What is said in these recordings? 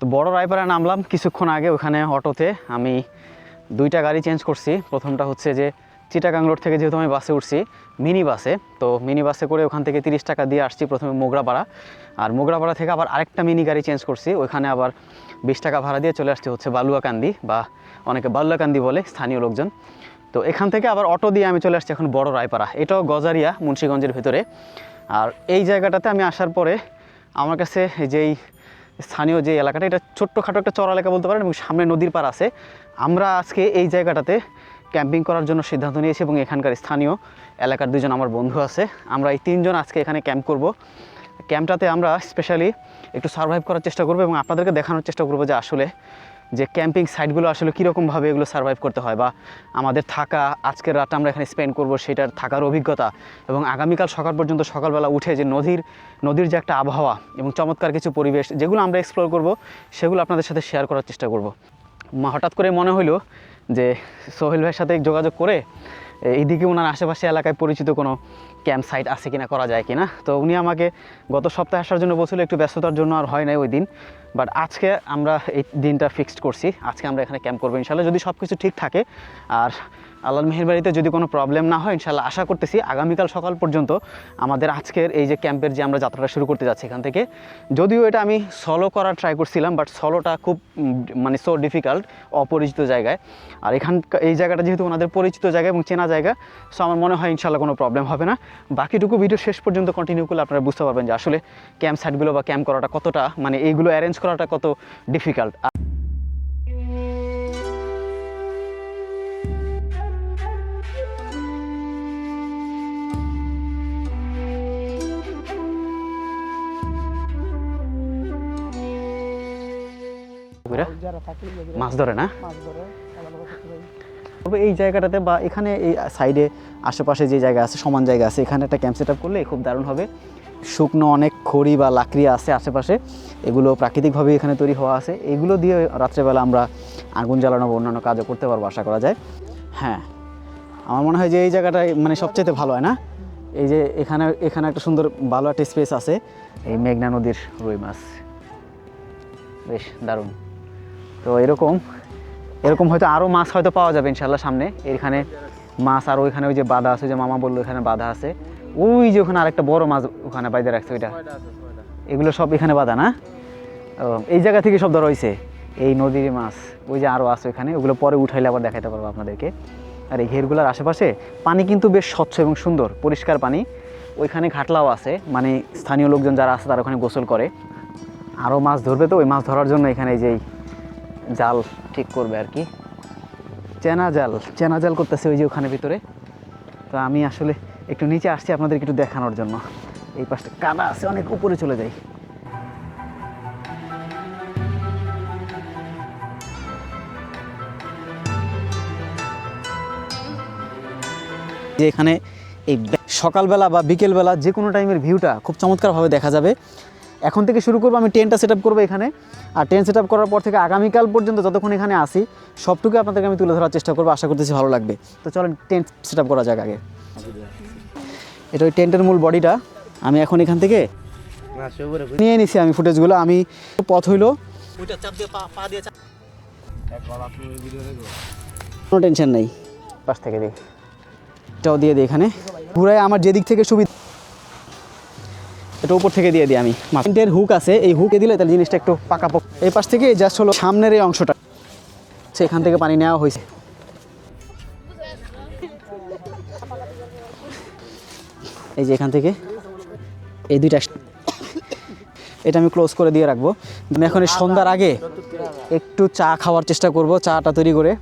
তো বড় রায়পাড়া নামলাম কিছুক্ষণ আগে। ওখানে অটোতে আমি দুইটা গাড়ি চেঞ্জ করছি। প্রথমটা হচ্ছে যে চিটাগাং রোড থেকে যেহেতু আমি বাসে উঠছি মিনি বাসে, তো মিনি বাসে করে ওখান থেকে 30 টাকা দিয়ে আসছি প্রথমে মোগরাপাড়া, আর মোগরাপাড়া থেকে আবার আরেকটা মিনি গাড়ি চেঞ্জ করছি, ওইখানে আবার 20 টাকা ভাড়া দিয়ে চলে আসছি হচ্ছে বালুয়াকান্দি, বা অনেকে বালুয়াকান্দি বলে স্থানীয় লোকজন। তো এখান থেকে আবার অটো দিয়ে আমি চলে আসছি এখন বড় রায়পাড়া, এটাও গজারিয়া মুন্সিগঞ্জের ভেতরে। আর এই জায়গাটাতে আমি আসার পরে আমার কাছে যেই স্থানীয় যে এলাকাটা, এটা ছোট্টখাটো একটা চর এলাকা বলতে পারেন এবং সামনে নদীর পাড় আছে। আমরা আজকে এই জায়গাটাতে ক্যাম্পিং করার জন্য সিদ্ধান্ত নিয়েছি এবং এখানকার স্থানীয় এলাকার দুজন আমার বন্ধু আছে, আমরা এই 3 জন আজকে এখানে ক্যাম্প করব। ক্যাম্পটাতে আমরা স্পেশালি একটু সার্ভাইভ করার চেষ্টা করব এবং আপনাদেরকে দেখানোর চেষ্টা করব যে আসলে যে ক্যাম্পিং সাইটগুলো আসলে কীরকমভাবে এগুলো সার্ভাইভ করতে হয়, বা আমাদের থাকা আজকের রাতটা আমরা এখানে স্পেন্ড করব সেটার থাকার অভিজ্ঞতা, এবং আগামীকাল সকাল পর্যন্ত সকালবেলা উঠে যে নদীর যে একটা আবহাওয়া এবং চমৎকার কিছু পরিবেশ যেগুলো আমরা এক্সপ্লোর করব সেগুলো আপনাদের সাথে শেয়ার করার চেষ্টা করব। হঠাৎ করে মনে হলো যে সোহেল ভাইয়ের সাথে যোগাযোগ করে এইদিকে ওনার আশেপাশে এলাকায় পরিচিত কোনো ক্যাম্প সাইট আছে কিনা, করা যায় কিনা। তো উনি আমাকে গত সপ্তাহে আসার জন্য বলছিল, একটু ব্যস্ততার জন্য আর হয় নাই ওই দিন, বাট আজকে আমরা এই দিনটা ফিক্সড করছি, আজকে আমরা এখানে ক্যাম্প করবো ইনশাল্লাহ, যদি সব কিছু ঠিক থাকে আর আল্লাহর মেহেরবাড়িতে যদি কোনো প্রবলেম না হয় ইনশাল্লাহ আশা করতেছি আগামীকাল সকাল পর্যন্ত আমাদের আজকের এই যে ক্যাম্পের যে আমরা যাত্রাটা শুরু করতে যাচ্ছি এখান থেকে। যদিও এটা আমি সলো করার ট্রাই করছিলাম, বাট সলোটা খুব মানে সো ডিফিকাল্ট অপরিচিত জায়গায়, আর এই জায়গাটা যেহেতু ওনাদের পরিচিত জায়গা এবং চেনা জায়গা, সো আমার মনে হয় ইনশাল্লাহ কোনো প্রবলেম হবে না। বাকিটুকু ভিডিও শেষ পর্যন্ত কন্টিনিউ করলে আপনারা বুঝতে পারবেন যে আসলে ক্যাম্প সাইটগুলো বা ক্যাম্প করাটা কতটা, মানে এইগুলো অ্যারেঞ্জ করাটা কত ডিফিকাল্ট। মাছ ধরে না, তবে এই জায়গাটাতে বা এখানে এই সাইডে আশেপাশে যে জায়গা আছে সমান জায়গা আছে, এখানে একটা ক্যাম্প সেট আপ করলে খুব দারুণ হবে। শুকনো অনেক খড়ি বা লাকড়ি আছে আশেপাশে, এগুলো প্রাকৃতিকভাবে এখানে তৈরি হওয়া আছে, এগুলো দিয়ে রাত্রেবেলা আমরা আগুন জ্বালানো বা অন্যান্য কাজও করতে পারবো আশা করা যায়। হ্যাঁ, আমার মনে হয় যে এই জায়গাটাই মানে সবচেয়ে ভালো হয় না, এই যে এখানে একটা সুন্দর ভালো একটা স্পেস আছে, এই মেঘনা নদীর রুই মাছ বেশ দারুণ। তো এরকম হয়তো আরও মাছ হয়তো পাওয়া যাবে ইনশাল্লাহ সামনে, এখানে মাছ আর ওইখানে ওই যে বাঁধা আছে, যে মামা বললো এখানে বাঁধা আছে, ওই যে ওখানে আরেকটা বড় মাছ ওখানে বাইরে রাখছে, ওইটা এগুলো সব এখানে বাঁধা না, এই জায়গা থেকে সব ধরা হয়েছে এই নদীর মাছ, ওই যে আরও আছে ওইখানে, ওগুলো পরে উঠাইলে আবার দেখাতে পারবো আপনাদেরকে। আর এই ঘেরগুলোর আশেপাশে পানি কিন্তু বেশ স্বচ্ছ এবং সুন্দর পরিষ্কার পানি, ওইখানে ঘাটলাও আছে, মানে স্থানীয় লোকজন যারা আছে তারা ওখানে গোসল করে, আরও মাছ ধরবে, তো ওই মাছ ধরার জন্য এখানে যেই জাল ঠিক করবে আর কি, চেনা জাল করতেছে ওই যে ওখানে ভিতরে। তো আমি আসলে একটু নিচে আসছি আপনাদেরকে একটু দেখানোর জন্য, এই পাশটা কাদা আছে অনেক, উপরে চলে যাই। যে এখানে এই সকালবেলা বা বিকেলবেলা যে কোনো টাইমের ভিউটা খুব চমৎকারভাবে দেখা যাবে। এখন থেকে শুরু করবো, আমি টেন্টটা সেট আপ করবো এখানে, আর টেন্ট সেট আপ করার পর থেকে আগামীকাল পর্যন্ত যতক্ষণ এখানে আসি সবটুকু আপনাদেরকে আমি তুলে ধরার চেষ্টা করবো, আশা করতেছি ভালো লাগবে। তো চলেন টেন্ট সেট আপ করা যাক আগে। এটা ওই টেন্টের মূল বডিটা, আমি এখন এখান থেকে নিয়ে নিছি আমি ফুটেজগুলো, আমি পথ হইলো কোনো টেনশন নেই, পাশ থেকে দিই এটাও দিয়ে দিই, এখানে ঘুরাই আমার যেদিক থেকে সুবিধা এটা উপর থেকে দিয়ে দিই আমি। টেন্টের হুক আছে, এই হুকে দিলে তাহলে জিনিসটা একটু পাকাপোক্ত। এই পাশ থেকে জাস্ট হলো সামনের এই অংশটা, সেখান থেকে পানি নেওয়া হয়েছে। এই যে এখান থেকে এই দুইটা, এটা আমি ক্লোজ করে দিয়ে রাখবো। আমি এখন এই সন্ধ্যার আগে একটু চা খাওয়ার চেষ্টা করব, চাটা তৈরি করে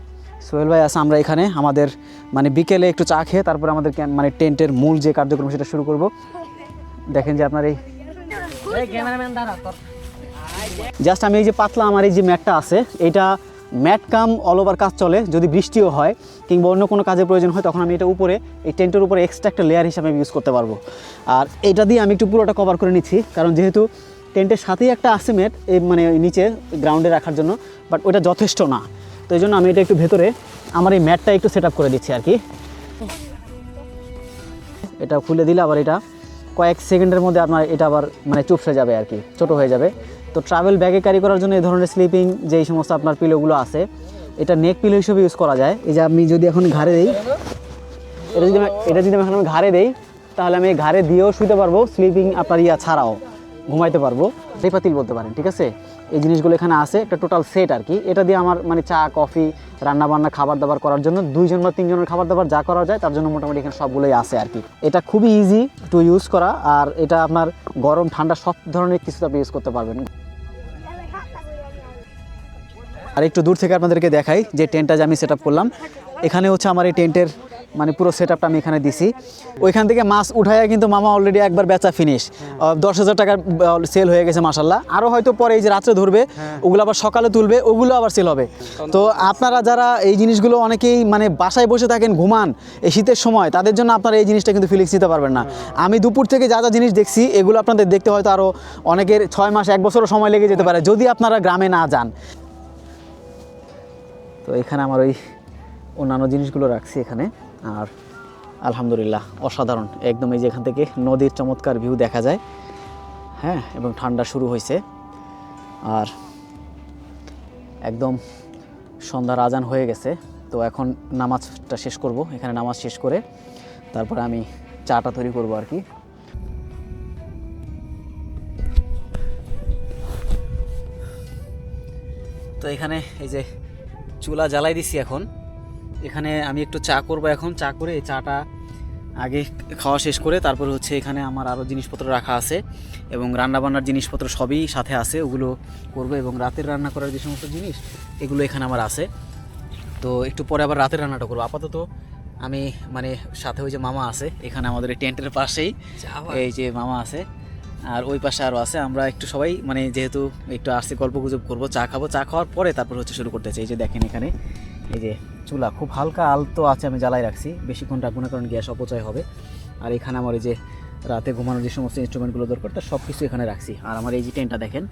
সোহেল ভাই আছে, আমরা এখানে আমাদের মানে বিকেলে একটু চা খেয়ে তারপরে আমাদের মানে টেন্টের মূল যে কার্যক্রম সেটা শুরু করব। দেখেন যে আপনার এই জাস্ট আমি এই যে পাতলা আমার এই যে ম্যাটটা আছে, এটা ম্যাট কাম অল ওভার কাজ চলে, যদি বৃষ্টিও হয় কিংবা অন্য কোনো কাজের প্রয়োজন হয় তখন আমি এটা উপরে এই টেন্টের উপরে এক্সট্রা একটা লেয়ার হিসাবে ইউজ করতে পারবো। আর এটা দিয়ে আমি একটু পুরোটা কভার করে নিচ্ছি, কারণ যেহেতু টেন্টের সাথেই একটা আছে ম্যাট এই মানে নিচে গ্রাউন্ডে রাখার জন্য, বাট ওটা যথেষ্ট না, তো এই জন্য আমি এটা একটু ভেতরে আমার এই ম্যাটটা একটু সেট আপ করে দিচ্ছি আর কি। এটা খুলে দিলে আবার এটা কয়েক সেকেন্ডের মধ্যে আপনার এটা আবার মানে চুপসে যাবে আর কি, ছোটো হয়ে যাবে। তো ট্রাভেল ব্যাগে ক্যারি করার জন্য এই ধরনের স্লিপিং যেই সমস্ত আপনার পিলোগুলো আছে, এটা নেক পিলো হিসেবে ইউজ করা যায়। এই যে আমি যদি এখন ঘাড়ে দিই, এটা যদি আমি এখন ঘাড়ে দিই, তাহলে আমি ঘাড়ে দিয়েও শুতে পারবো, স্লিপিং আপনার ছাড়াও ঘুমাইতে পারবো, পাতিল বলতে পারেন। ঠিক আছে, এই জিনিসগুলো এখানে আছে, একটা টোটাল সেট আর কি। এটা দিয়ে আমার মানে চা কফি রান্নাবান্না খাবার দাবার করার জন্য 2 জন বা 3 জনের খাবার দাবার যা করা যায় তার জন্য মোটামুটি এখানে সবগুলোই আছে আর কি। এটা খুবই ইজি টু ইউজ করা, আর এটা আপনার গরম ঠান্ডা সব ধরনের কিছু আপনি ইউজ করতে পারবেন। আর একটু দূর থেকে আপনাদেরকে দেখাই যে টেন্টটা যে আমি সেট আপ করলাম, এখানে হচ্ছে আমার এই টেন্টের মানে পুরো সেট আপটা আমি এখানে দিছি। ওইখান থেকে মাছ উঠাইয়া কিন্তু মামা অলরেডি একবার বেচা ফিনিশ, 10,000 টাকার সেল হয়ে গেছে মাশাল্লাহ। আরও হয়তো পরে এই যে রাত্রে ধরবে ওগুলো আবার সকালে তুলবে, ওগুলো আবার সেল হবে। তো আপনারা যারা এই জিনিসগুলো অনেকেই মানে বাসায় বসে থাকেন ঘুমান এই শীতের সময়, তাদের জন্য আপনারা এই জিনিসটা কিন্তু ফিলিংস নিতে পারবেন না। আমি দুপুর থেকে যা যা জিনিস দেখছি এগুলো আপনাদের দেখতে হয়তো আরও অনেকের 6 মাস 1 বছরও সময় লেগে যেতে পারে যদি আপনারা গ্রামে না যান। তো এখানে আমার ওই অন্যান্য জিনিসগুলো রাখছি এখানে। আর আলহামদুলিল্লাহ অসাধারণ একদম, এই যে এখান থেকে নদীর চমৎকার ভিউ দেখা যায়। হ্যাঁ, এবং ঠান্ডা শুরু হয়েছে, আর একদম সন্ধ্যার আজান হয়ে গেছে। তো এখন নামাজটা শেষ করব, এখানে নামাজ শেষ করে তারপরে আমি চাটা তৈরি করব আর কি। তো এখানে এই যে চুলা জ্বালাই দিছি, এখন এখানে আমি একটু চা করব। এখন চা করে এই চাটা আগে খাওয়া শেষ করে তারপরে হচ্ছে এখানে আমার আরও জিনিসপত্র রাখা আছে এবং রান্নাবান্নার জিনিসপত্র সবই সাথে আছে, ওগুলো করব। এবং রাতের রান্না করার যে সমস্ত জিনিস এগুলো এখানে আমার আছে। তো একটু পরে আবার রাতের রান্নাটা করবো। আপাতত আমি মানে সাথে ওই যে মামা আছে এখানে আমাদের এই টেন্টের পাশেই, এই যে মামা আছে, আর ওই পাশে আরও আছে। আমরা একটু সবাই মানে যেহেতু একটু আসছি গল্প গুজব করবো, চা খাবো, চা খাওয়ার পরে তারপর হচ্ছে শুরু করতে চাই। এই যে দেখেন এখানে এই যে চুলা খুব হালকা আলতো আছে, আমি জ্বালাই রাখছি, বেশিক্ষণ রাখবো না কারণ গ্যাস অপচয় হবে। আর এখানে আমার এই যে রাতে ঘুমানোর যে সমস্ত ইনস্ট্রুমেন্টগুলো দরকার তার সব কিছু এখানে রাখছি। আর আমার এই যে টেন্টটা দেখেন,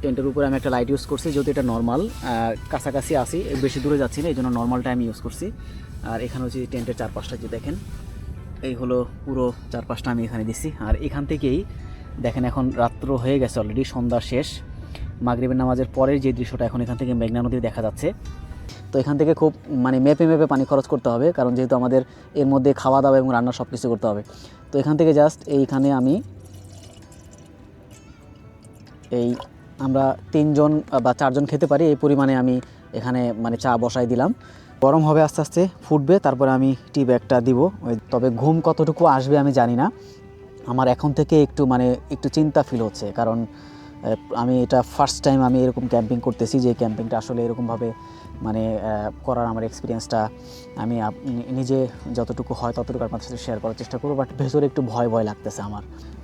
টেন্টের উপরে আমি একটা লাইট ইউজ করছি, যেহেতু এটা নর্মাল, কাছাকাছি আসি, বেশি দূরে যাচ্ছি না, এই জন্য নর্মালটা আমি ইউজ করছি। আর এখানে হচ্ছে টেন্টের চারপাশটা যে দেখেন, এই হলো পুরো চারপাশটা আমি এখানে দিচ্ছি। আর এখান থেকেই দেখেন এখন রাত্র হয়ে গেছে অলরেডি, সন্ধ্যা শেষ, মাগরিবের নামাজের পরের যে দৃশ্যটা এখন এখান থেকে মেঘনা নদী দেখা যাচ্ছে। তো এখান থেকে খুব মানে মেপে মেপে পানি খরচ করতে হবে, কারণ যেহেতু আমাদের এর মধ্যে খাওয়া দাওয়া এবং রান্না সব কিছু করতে হবে। তো এখান থেকে জাস্ট এইখানে আমি আমরা 3 জন বা 4 জন খেতে পারি এই পরিমাণে আমি এখানে মানে চা বসাই দিলাম। গরম হবে, আস্তে আস্তে ফুটবে, তারপরে আমি টি ব্যাগটা দিব। তবে ঘুম কতটুকু আসবে আমি জানি না, আমার এখন থেকে একটু চিন্তা ফিল হচ্ছে, কারণ আমি এটা ফার্স্ট টাইম আমি এরকম ক্যাম্পিং করতেছি। যে ক্যাম্পিংটা আসলে এরকমভাবে মানে করার আমার এক্সপিরিয়েন্সটা আমি নিজে যতটুকু হয় ততটুকু আপনার সাথে শেয়ার করার চেষ্টা করবো। বাট ভেতরে একটু ভয় ভয় লাগতেছে আমার।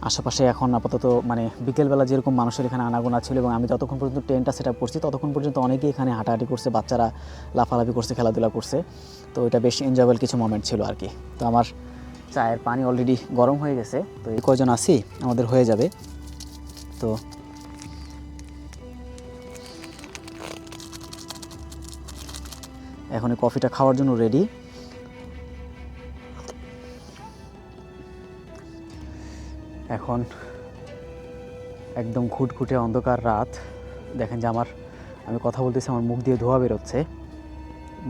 আশেপাশে এখন আপাতত মানে বিকেলবেলা যেরকম মানুষের এখানে আনাগোনা ছিল, এবং আমি যতক্ষণ পর্যন্ত টেন্টটা সেট আপ করছি ততক্ষণ পর্যন্ত অনেকেই এখানে হাঁটাহাঁটি করছে, বাচ্চারা লাফালাফি করছে, খেলাধুলা করছে। তো এটা বেশ এনজয়েবল কিছু মোমেন্ট ছিল আর কি। তো আমার চায়ের পানি অলরেডি গরম হয়ে গেছে, তো এই কয়জন আছি আমাদের হয়ে যাবে। তো এখন এই কফিটা খাওয়ার জন্য রেডি। এখন একদম ঘুটঘুটে অন্ধকার রাত, দেখেন যে আমি কথা বলতেছি, আমার মুখ দিয়ে ধোঁয়া বেরোচ্ছে।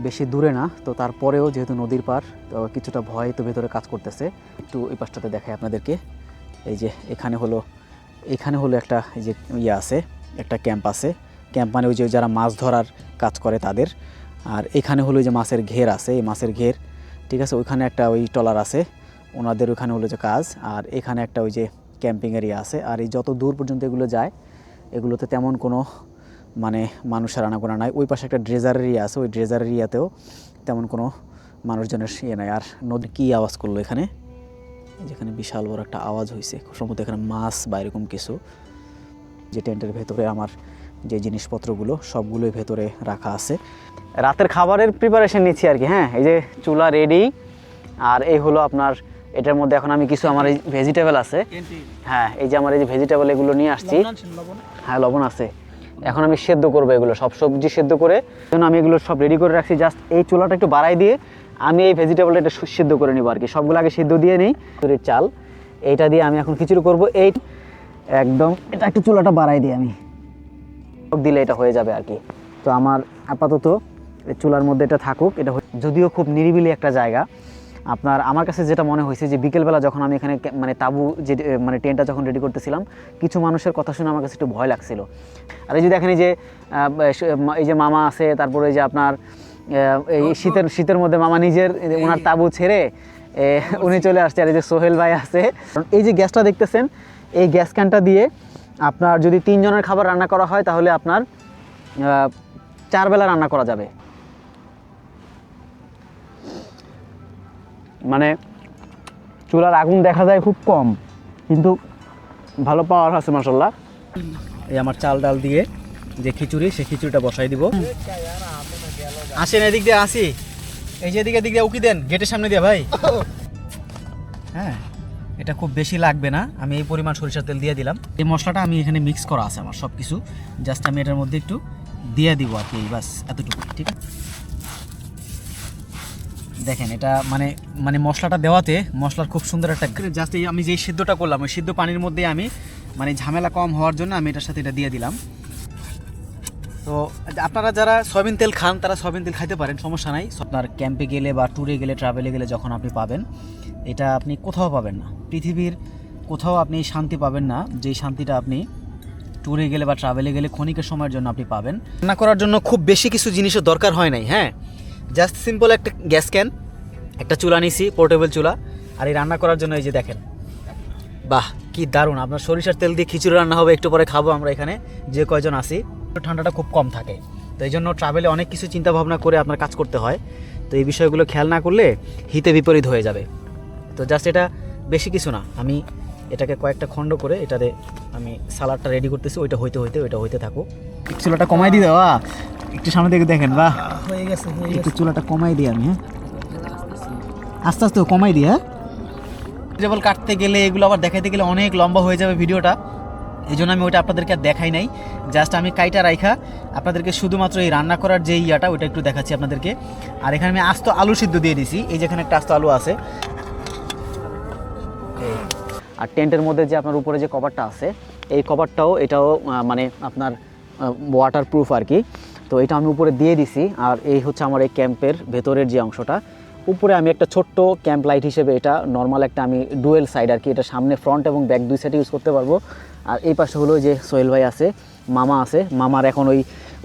বেশি দূরে না, তো তারপরেও যেহেতু নদীর পার, তো কিছুটা ভয় তো ভেতরে কাজ করতেছে। একটু এই পাশটাতে দেখাই আপনাদেরকে, এই যে এখানে হলো একটা এই যে আছে, একটা ক্যাম্প আছে। ক্যাম্প মানে ওই যে যারা মাছ ধরার কাজ করে তাদের। আর এখানে হলো যে মাছের ঘের আছে, এই মাছের ঘের, ঠিক আছে। ওইখানে একটা ওই ট্রলার আছে ওনাদের, ওইখানে হলো যে কাজ। আর এখানে একটা ওই যে ক্যাম্পিং এরিয়া আছে। আর এই যত দূর পর্যন্ত এগুলো যায়, এগুলোতে তেমন কোনো মানে মানুষের আনাগোনা নাই। ওই পাশে একটা ড্রেজার এরিয়া আছে, ওই ড্রেজার এরিয়াতেও তেমন কোনো মানুষজনের নাই। আর নদী কী আওয়াজ করলো এখানে, যেখানে বিশাল বড় একটা আওয়াজ হয়েছে, সম্ভবত এখানে মাছ বা এরকম কিছু। যে টেন্টের ভেতরে আমার যে জিনিসপত্রগুলো সবগুলোই ভেতরে রাখা আছে। রাতের খাবারের প্রিপারেশন নিচ্ছি আর কি। হ্যাঁ, এই যে চুলা রেডি, আর এই হলো আপনার এটার মধ্যে এখন আমি কিছু আমার এই ভেজিটেবল আছে। হ্যাঁ, এই যে আমার এই যে ভেজিটেবল এগুলো নিয়ে আসছি। হ্যাঁ, লবণ আছে। এখন আমি সেদ্ধ করবো এগুলো সব সবজি সেদ্ধ করে, জন্য আমি এগুলো সব রেডি করে রাখছি। জাস্ট এই চুলাটা একটু বাড়াই দিয়ে আমি এই ভেজিটেবলটা একটু সিদ্ধ করে নিব আর কি। সবগুলো আগে সিদ্ধ দিয়ে নিই। তরির চাল এইটা দিয়ে আমি এখন খিচুড়ি করব। এই একদম এটা একটু চুলাটা বাড়াই দিই আমি। দিলে এটা হয়ে যাবে আর কি। তো আমার আপাতত চুলার মধ্যে এটা থাকুক। এটা যদিও খুব নিরিবিলি একটা জায়গা, আমার কাছে যেটা মনে হয়েছে যে বিকেলবেলা যখন আমি এখানে মানে তাঁবু যে মানে টেন্টটা যখন রেডি করতেছিলাম, কিছু মানুষের কথা শুনে আমার কাছে একটু ভয় লাগছিল। আর এই যে দেখেন এই যে মামা আছে, তারপরে এই যে আপনার এই শীতের মধ্যে মামা নিজের ওনার তাঁবু ছেড়ে উনি চলে আসছে। আর এই যে সোহেল ভাই আছে। এই যে গ্যাসটা দেখতেছেন, এই গ্যাস ক্যানটা দিয়ে আপনার যদি 3 জনের খাবার রান্না করা হয় তাহলে আপনার 4 বেলা রান্না করা যাবে। মানে চুলার আগুন দেখা যায় খুব কম, কিন্তু ভালো পাওয়ার আছে মাশাআল্লাহ। এই আমার চাল ডাল দিয়ে যে খিচুড়ি, সেই খিচুড়িটা বসাই দিব। আসেন এদিক দিয়ে আসি, এই যে এদিকে উকি দেন গেটের সামনে দিয়ে ভাই। হ্যাঁ, এটা খুব বেশি লাগবে না, আমি এই পরিমাণ সরিষার তেল দিয়ে দিলাম। এই মশলাটা আমি এখানে মিক্স করা আছে আমার সব কিছু, জাস্ট আমি এটার মধ্যে একটু দিয়ে দিব আর কি, বাস এতটুকু। ঠিক আছে, দেখেন এটা মানে মশলাটা দেওয়াতে মশলার খুব সুন্দর একটা জাস্ট এই আমি যে সিদ্ধটা করলাম ওই সিদ্ধ পানির মধ্যে আমি মানে ঝামেলা কম হওয়ার জন্য আমি এটার সাথে এটা দিয়ে দিলাম। তো আপনারা যারা সয়াবিন তেল খান তারা সয়াবিন তেল খাইতে পারেন, সমস্যা নাই। আপনার ক্যাম্পে গেলে বা ট্যুরে গেলে, ট্রাভেলে গেলে যখন আপনি পাবেন, এটা আপনি কোথাও পাবেন না, পৃথিবীর কোথাও আপনি শান্তি পাবেন না যেই শান্তিটা আপনি ট্যুরে গেলে বা ট্রাভেলে গেলে ক্ষণিকের সময়ের জন্য আপনি পাবেন। রান্না করার জন্য খুব বেশি কিছু জিনিসের দরকার হয় নাই। হ্যাঁ, জাস্ট সিম্পল একটা গ্যাস ক্যান, একটা চুলা নিছি, পোর্টেবল চুলা। আর এই রান্না করার জন্য এই যে দেখেন, বাহ কি দারুণ! আপনার সরিষার তেল দিয়ে খিচুড়ি রান্না হবে, একটু পরে খাবো আমরা এখানে যে কয়জন আছি। ঠান্ডাটা খুব কম থাকে, তো এই জন্য ট্রাভেলে অনেক কিছু চিন্তা ভাবনা করে আপনার কাজ করতে হয়। তো এই বিষয়গুলো খেয়াল না করলে হিতে বিপরীত হয়ে যাবে। তো জাস্ট এটা বেশি কিছু না, আমি এটাকে কয়েকটা খণ্ড করে এটাতে আমি সালাডটা রেডি করতেছি। ওইটা হইতে থাকুক। চুলাটা কমাই দিই দেওয়া, একটু সামনে থেকে দেখেন, বাহ হয়ে গেছে। একটু চুলাটা কমাই দিই আমি, হ্যাঁ আস্তে আস্তে কমাই দিই। হ্যাঁ, ভেজিটেবল কাটতে গেলে এগুলো আবার দেখাইতে গেলে অনেক লম্বা হয়ে যাবে ভিডিওটা, এই জন্য আমি ওইটা আপনাদেরকে আর দেখাই নাই। জাস্ট আমি কাইটা রাইখা আপনাদেরকে শুধুমাত্র এই রান্না করার যে ইয়াটা ওইটা একটু দেখাচ্ছি আপনাদেরকে। আর এখানে আমি আস্ত আলু সিদ্ধ দিয়ে দিছি, এই যেখানে একটা আস্ত আলু আছে। আর টেন্টের মধ্যে যে আপনার উপরে যে কভারটা আছে, এই কভারটাও এটাও মানে আপনার ওয়াটার প্রুফ আর কি। তো এটা আমি উপরে দিয়ে দিছি। আর এই হচ্ছে আমার এই ক্যাম্পের ভেতরের যে অংশটা, উপরে আমি একটা ছোট্ট ক্যাম্প লাইট হিসেবে এটা নর্মাল একটা আমি ডুয়েল সাইড আর কি, এটা সামনে ফ্রন্ট এবং ব্যাক দুই সাইডে ইউজ করতে পারবো। আর এই পাশে হলো যে সোহেল ভাই আছে, মামা আছে। মামার এখন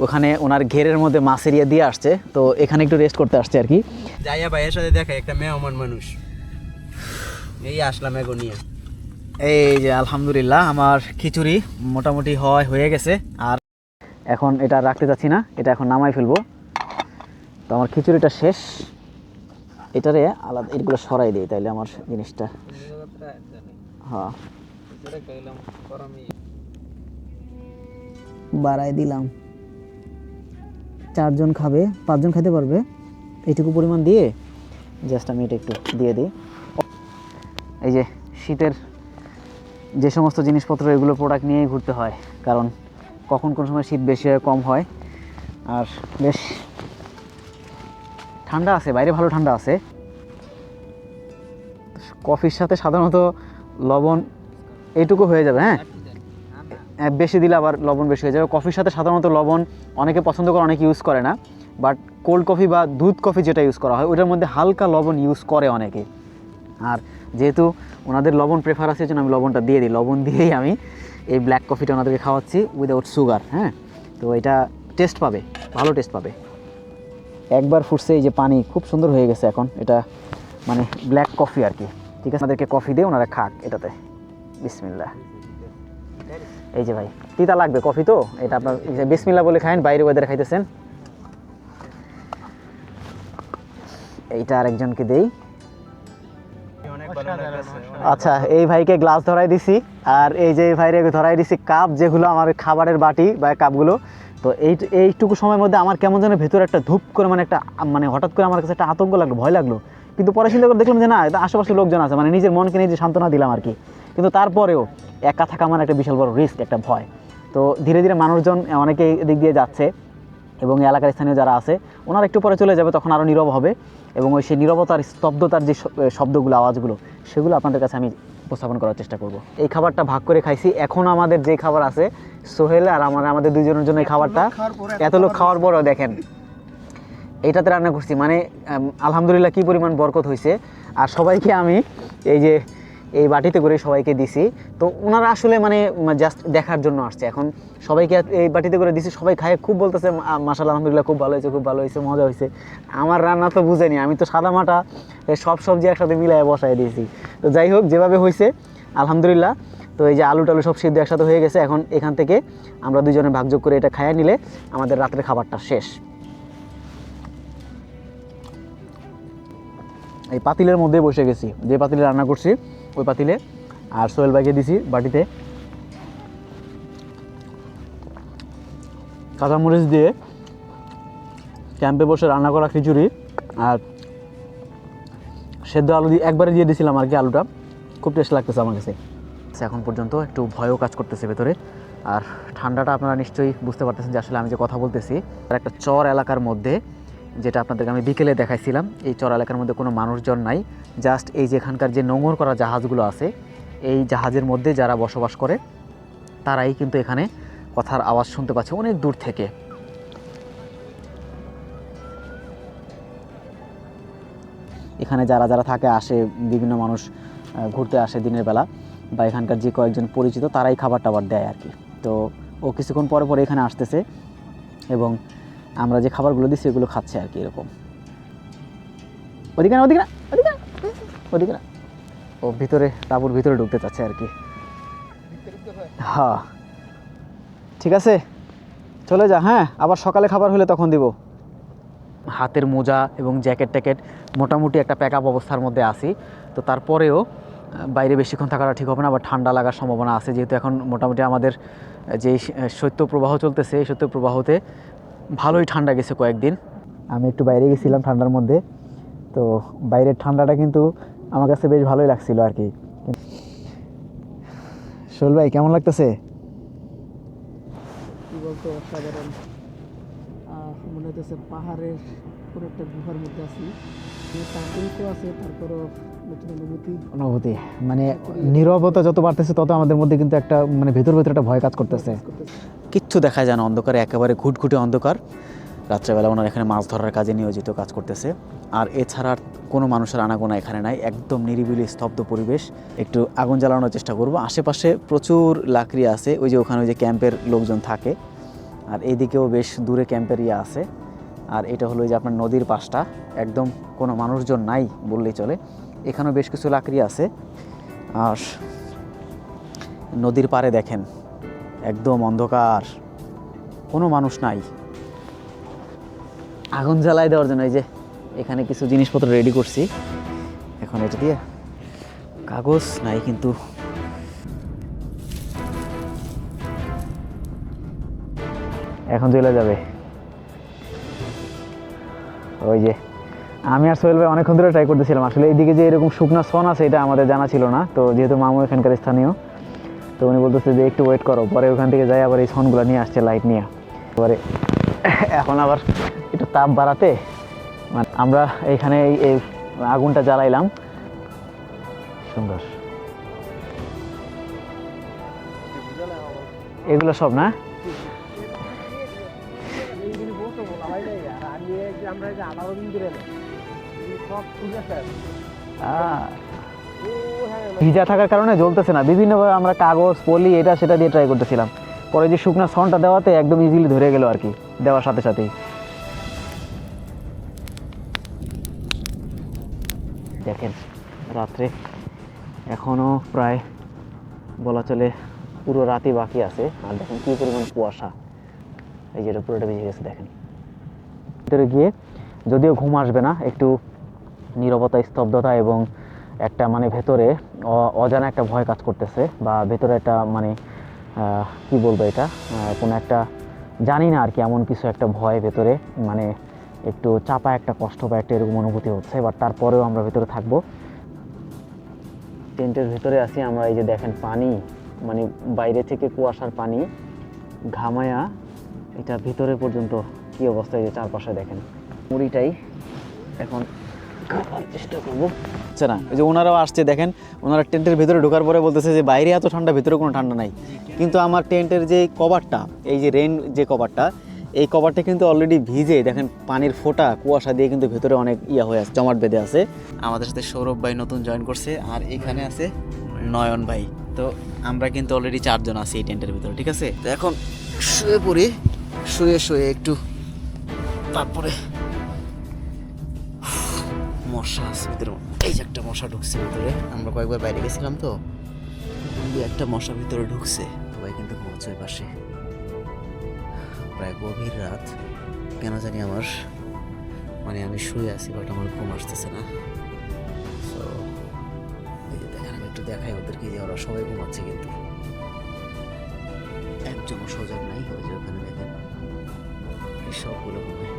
ওখানে ওনার ঘেরের মধ্যে মাছের ইয়ে দিয়ে আসছে, তো এখানে একটু রেস্ট করতে আসছে আর কি। যাইয়া ভাইয়ের সাথে দেখা একটা মেহমান মানুষ, এই আসলাম এগো নিয়ে। এই যে আলহামদুলিল্লাহ আমার খিচুড়ি মোটামুটি হয়ে গেছে। আর এখন এটা রাখতে চাচ্ছি না, এটা এখন নামাই ফেলবো। তো আমার খিচুড়িটা শেষ, এটারে আলাদা এগুলো সরাই দিই তাইলে আমার জিনিসটা। হ্যাঁ, বাড়াই দিলাম। 4 জন খাবে, 5 জন খেতে পারবে, এইটুকু পরিমাণ দিয়ে জাস্ট আমি এটা একটু দিয়ে দিই। এই যে শীতের যে সমস্ত জিনিসপত্র এগুলো প্রোডাক্ট নিয়েই ঘুরতে হয়, কারণ কখন কোন সময় শীত বেশি হয় কম হয়। আর বেশ ঠান্ডা আছে, বাইরে ভালো ঠান্ডা আছে। কফির সাথে সাধারণত লবণ এইটুকু হয়ে যাবে। হ্যাঁ, বেশি দিলে আবার লবণ বেশি হয়ে যাবে। কফির সাথে সাধারণত লবণ অনেকে পছন্দ করে, অনেকে ইউজ করে না। বাট কোল্ড কফি বা দুধ কফি যেটা ইউজ করা হয় ওটার মধ্যে হালকা লবণ ইউজ করে অনেকে। আর যেহেতু ওনাদের লবণ প্রেফার আছে, জন্য আমি লবণটা দিয়ে দিই। লবণ দিয়েই আমি এই ব্ল্যাক কফিটা ওনাদেরকে খাওয়াচ্ছি উইদাউট সুগার। হ্যাঁ, তো এটা টেস্ট পাবে, ভালো টেস্ট পাবে। একবার ফুটছে, এই যে পানি খুব সুন্দর হয়ে গেছে এখন, এটা মানে ব্ল্যাক কফি আর কি। ঠিক আছে, ওনাদেরকে কফি দিয়ে ওনারা খাক এটাতে। বিসমিল্লাহ। এই যে ভাই তিতা লাগবে কফি, তো এটা আপনার বিসমিল্লাহ বলে খায়েন, বাইরে ওয়েদারে খাইতেছেন। এইটা আরেকজনকে দেই। আচ্ছা, এই ভাইকে গ্লাস ধরাই দিছি, আর এই যে এই ভাইরে ধরাই দিছি কাপ, যেগুলো আমার খাবারের বাটি বা কাপগুলো। তো এইটুকু সময়ের মধ্যে আমার কেমন যেন ভেতরে একটা ধূপ করে মানে হঠাৎ করে আমার কাছে একটা আতঙ্ক লাগলো, ভয় লাগলো। কিন্তু পরে চিন্তা করে দেখলাম যে না, আশেপাশে লোকজন আছে, মানে নিজের মনকে নিজে সান্ত্বনা দিলাম আর কি। কিন্তু তারপরেও একা থাকা আমার একটা বিশাল বড় রিস্ক, একটা ভয়। তো ধীরে ধীরে মানুষজন অনেকে এদিক দিয়ে যাচ্ছে, এবং এলাকার স্থানীয় যারা আছে ওনারা একটু পরে চলে যাবে, তখন আরও নীরব হবে। এবং সেই নীরবতার স্তব্ধতার যে শব্দগুলো, আওয়াজগুলো, সেগুলো আপনাদের কাছে আমি উপস্থাপন করার চেষ্টা করব। এই খাবারটা ভাগ করে খাইছি। এখন আমাদের যে খাবার আছে সোহেল আর আমাদের দুজনের জন্য এই খাবারটা, এত লোক খাওয়ার পরও দেখেন এইটাতে রান্না করছি, মানে আলহামদুলিল্লাহ কি পরিমাণ বরকত হয়েছে। আর সবাইকে আমি এই যে এই বাটিতে করে সবাইকে দিছি। তো ওনারা আসলে মানে জাস্ট দেখার জন্য আসছে। এখন সবাইকে এই বাটিতে করে দিছি, সবাই খায় খুব বলতেছে মাশাআল্লাহ আলহামদুলিল্লাহ খুব ভালো হয়েছে, খুব ভালো হয়েছে, মজা হয়েছে। আমার রান্না তো বুঝেনি, আমি তো সাদা মাটা সব সবজি একসাথে মিলাই বসাই দিয়েছি। তো যাই হোক, যেভাবে হয়েছে আলহামদুলিল্লাহ। তো এই যে আলু টালু সব সিদ্ধ একসাথে হয়ে গেছে। এখন এখান থেকে আমরা দুজনে ভাগযোগ করে এটা খাইয়ে নিলে আমাদের রাতের খাবারটা শেষ। এই পাতিলের মধ্যে বসে গেছি, যে পাতিলে রান্না করছি ওই পাতিলে। আর সোহেল ভাইকে দিছি বাটিতে কাঁচামরিচ দিয়ে ক্যাম্পে বসে রান্না করা খিচুড়ি আর সেদ্ধ আলু দিয়ে একবারে দিয়ে দিয়েছিলাম আর কি। আলুটা খুব টেস্ট লাগতেছে আমার কাছে। এখন পর্যন্ত একটু ভয়ও কাজ করতেছে ভেতরে। আর ঠান্ডাটা আপনারা নিশ্চয়ই বুঝতে পারতেছেন যে আসলে আমি যে কথা বলতেছি আর একটা চর এলাকার মধ্যে, যেটা আপনাদেরকে আমি বিকেলে দেখাইছিলাম। এই চর এলাকার মধ্যে কোনো মানুষজন নাই, জাস্ট এই যে এখানকার যে নোঙর করা জাহাজগুলো আছে এই জাহাজের মধ্যে যারা বসবাস করে তারাই কিন্তু এখানে কথার আওয়াজ শুনতে পাচ্ছে অনেক দূর থেকে। এখানে যারা যারা থাকে আসে, বিভিন্ন মানুষ ঘুরতে আসে দিনের বেলা, বা এখানকার যে কয়েকজন পরিচিত তারাই খাবার টাবার দেয় আর কি। তো ও কিছুক্ষণ পরে পরে এখানে আসতেছে এবং আমরা যে খাবারগুলো দিচ্ছি এগুলো খাচ্ছে আর কি। এরকম ওদিকে না, ওদিকে না, ওদিকে না, ওদিকে না, ও ভিতরে তাঁবুর ভিতরে ঢুকতে চাচ্ছে আর কি। হ্যাঁ ঠিক আছে, চলে যা। হ্যাঁ, আবার সকালে খাবার হলে তখন দিব। হাতের মোজা এবং জ্যাকেট ট্যাকেট মোটামুটি একটা প্যাক আপ অবস্থার মধ্যে আসি। তো তারপরেও বাইরে বেশিক্ষণ থাকাটা ঠিক হবে না, আবার ঠান্ডা লাগার সম্ভাবনা আছে। যেহেতু এখন মোটামুটি আমাদের যে শৈত্যপ্রবাহ চলতেছে, এই শৈত্যপ্রবাহতে ভালোই ঠান্ডা গেছে কয়েকদিন। আমি একটু বাইরে গেছিলাম ঠান্ডার মধ্যে, তো বাইরের ঠান্ডাটা কিন্তু আমার কাছে বেশ ভালোই লাগছিল আর কি। সোহেল ভাই কেমন লাগতেছে? কি বলতো, অসাধারণ। মনে হচ্ছে পাহাড়ের কোনো একটা গুহার মধ্যে আছি। তারপরেও আছে, তারপরও নতুন অনুভূতি, মানে নীরবতা যত বাড়তেছে তত আমাদের মধ্যে কিন্তু একটা মানে ভেতর ভেতর একটা ভয় কাজ করতেছে। কিচ্ছু দেখা যায় না, অন্ধকারে, একেবারে ঘুটঘুটে অন্ধকার। রাত্রেবেলা ওনারা এখানে মাছ ধরার কাজে নিয়োজিত কাজ করতেছে। আর এছাড়া আর কোনো মানুষের আনাগোনা এখানে নাই, একদম নিরিবিলি স্তব্ধ পরিবেশ। একটু আগুন জ্বালানোর চেষ্টা করব। আশেপাশে প্রচুর লাকড়ি আছে, ওই যে ওখানে ওই যে ক্যাম্পের লোকজন থাকে। আর এইদিকেও বেশ দূরে ক্যাম্পের ইয়ে আছে। আর এটা হলো যে আপনার নদীর পাশটা, একদম কোনো মানুষজন নাই বললেই চলে। এখানেও বেশ কিছু লাকড়ি আছে। আর নদীর পাড়ে দেখেন একদম অন্ধকার, কোনো মানুষ নাই। আগুন জ্বালাই দেওয়ার জন্য এই যে এখানে কিছু জিনিসপত্র রেডি করছি। এখন এটা দিয়ে কাগজ নাই কিন্তু এখন চলে যাবে। ওই যে আমি আর সোহেল ভাই অনেকক্ষণ ধরে ট্রাই করতেছিলাম। আসলে এইদিকে যে এরকম শুকনো সন আছে এটা আমাদের জানা ছিল না। তো যেহেতু মামু এখানকার স্থানীয়, তো উনি বলতেছে যে একটু ওয়েট করো। পরে ওখান থেকে যাই আবার এই সনগুলো নিয়ে আসছে লাইট নিয়ে। পরে এখন আবার একটু তাপ বাড়াতে মানে আমরা এইখানে এই আগুনটা জ্বালাইলাম। সুন্দর এগুলো সব না, ভিজা থাকার কারণে জ্বলতেছে না। বিভিন্নভাবে আমরা কাগজ, পলি, এটা সেটা দিয়ে ট্রাই করতেছিলাম। পরে যে শুকনা সনটা দেওয়াতে একদম ইজিলি ধরে গেল আর কি, দেওয়ার সাথে সাথেই। দেখেন রাত্রে এখনও প্রায় বলা চলে পুরো রাতই বাকি আছে। আর দেখেন কী পরিমাণ কুয়াশা, এই যেটা পুরোটা ভিজে গেছে। দেখেন ভিতরে গিয়ে যদিও ঘুম আসবে না, একটু নীরবতা, স্তব্ধতা এবং একটা মানে ভেতরে অজানা একটা ভয় কাজ করতেছে, বা ভেতরে একটা মানে কি বলবো, এটা কোনো একটা জানি না আর কি, এমন কিছু একটা ভয় ভেতরে, মানে একটু চাপা একটা কষ্ট বা একটা এরকম অনুভূতি হচ্ছে। বাট তারপরেও আমরা ভেতরে থাকবো। টেন্টের ভেতরে আছি আমরা। এই যে দেখেন পানি, মানে বাইরে থেকে কুয়াশার পানি ঘামায়া এটা ভিতরে পর্যন্ত কি অবস্থা। এই যে চারপাশে দেখেন মুড়িটাই এখন খাওয়ার চেষ্টা করবো। আচ্ছা না, ওই যে ওনারাও আসছে দেখেন, ওনারা টেন্টের ভিতরে ঢোকার পরে বলতেছে যে বাইরে এত ঠান্ডা, ভিতরে কোনো ঠান্ডা নাই। কিন্তু আমার টেন্টের যে কভারটা, এই যে রেন যে কভারটা, এই কভারটা কিন্তু অলরেডি ভিজে, দেখেন পানির ফোঁটা কুয়াশা দিয়ে কিন্তু ভেতরে অনেক ইয়া হয়ে আছে, জমাট বেঁধে আছে। আমাদের সাথে সৌরভ ভাই নতুন জয়েন করছে, আর এখানে আছে নয়ন ভাই। তো আমরা কিন্তু অলরেডি 4 জন আছি এই টেন্টের ভিতরে, ঠিক আছে? তো এখন শুয়ে পড়ি, শুয়ে একটু, তারপরে মশা আছে ভিতরে। এই যে একটা মশা ঢুকছে ভিতরে, আমরা কয়েকবার বাইরে গেছিলাম তো, একটা মশা ভিতরে ঢুকছে। সবাই কিন্তু ঘুমাচ্ছে ওই পাশে। প্রায় গভীর রাত, কেন জানি আমার মানে আমি শুয়ে আছি বাট আমার ঘুম আসতেছে না। তো এই যে দেখেন, আমি একটু দেখাই ওদেরকে যে ওরা সবাই ঘুমাচ্ছে, কিন্তু একজনও সজাগ নাই। ওই যে ওখানে দেখেন এই সবগুলো ঘুমায়।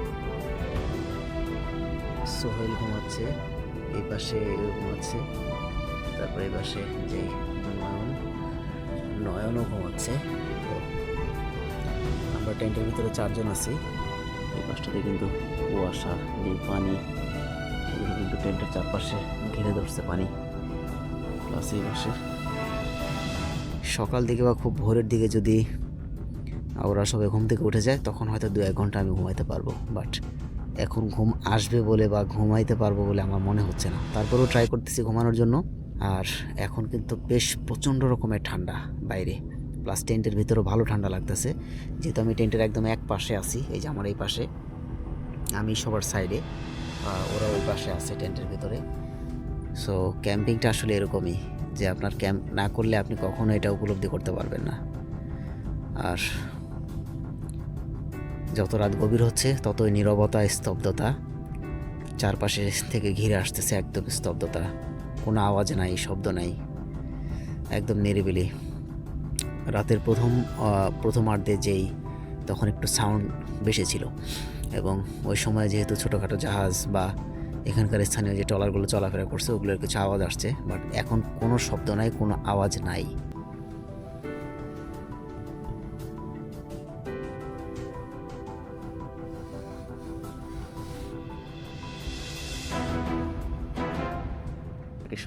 সোহেল ঘুমাচ্ছে, এই পাশে ঘুমাচ্ছে, তারপরে এই পাশে যে নয়নও ঘুমাচ্ছে। তো আমরা টেন্টের ভিতরে 4 জন আছি। এই পাশটাতে কিন্তু কুয়াশা, যে পানি, এগুলো কিন্তু টেন্টের চারপাশে ঘিরে ধরছে পানি। প্লাস এই পাশে সকাল দিকে বা খুব ভোরের দিকে যদি ওরা সবাই ঘুম থেকে উঠে যায়, তখন হয়তো 2-1 ঘন্টা আমি ঘুমাইতে পারবো। বাট এখন ঘুম আসবে বলে বা ঘুমাইতে পারবো বলে আমার মনে হচ্ছে না। তারপরেও ট্রাই করতেছি ঘুমানোর জন্য। আর এখন কিন্তু বেশ প্রচণ্ড রকমের ঠান্ডা বাইরে, প্লাস টেন্টের ভিতরেও ভালো ঠান্ডা লাগতেছে। যেহেতু আমি টেন্টের একদম এক পাশে আছি, এই যে আমার এই পাশে, আমি সবার সাইডে, ওরা ওই পাশে আছে টেন্টের ভিতরে। সো ক্যাম্পিংটা আসলে এরকমই, যে আপনার ক্যাম্প না করলে আপনি কখনো এটা উপলব্ধি করতে পারবেন না। আর যত রাত গভীর হচ্ছে, ততই নীরবতা, স্তব্ধতা চারপাশে থেকে ঘিরে আসতেছে। একদম স্তব্ধতা, কোনো আওয়াজ নাই, শব্দ নাই, একদম নিরিবিলি। রাতের প্রথমার্ধে যেই তখন একটু সাউন্ড বেশি ছিল, এবং ওই সময় যেহেতু ছোটোখাটো জাহাজ বা এখানকার স্থানীয় যে ট্রলারগুলো চলাফেরা করছে, ওগুলোর কিছু আওয়াজ আসছে। বাট এখন কোনো শব্দ নাই, কোনো আওয়াজ নাই।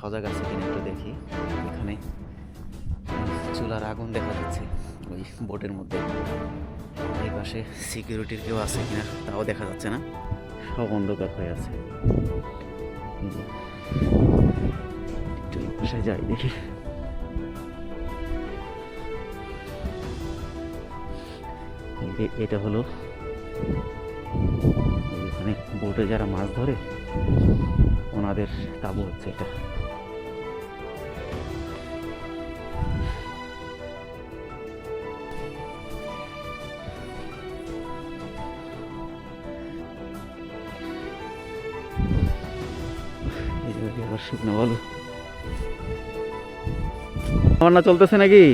সজাগ আছে কিনা একটু দেখি। এখানে চুলার আগুন দেখা যাচ্ছে ওই বোটের মধ্যে। এই পাশে সিকিউরিটির কেউ আছে কিনা তাও দেখা যাচ্ছে না, সব অন্ধকার হয়ে আছে। একটু এই পাশে যাই দেখি। এটা হলো এখানে বোটে যারা মাছ ধরে ওনাদের তাঁবু হচ্ছে এটা। আবার শুকনো বলো, রান্না চলতেছে নাকি?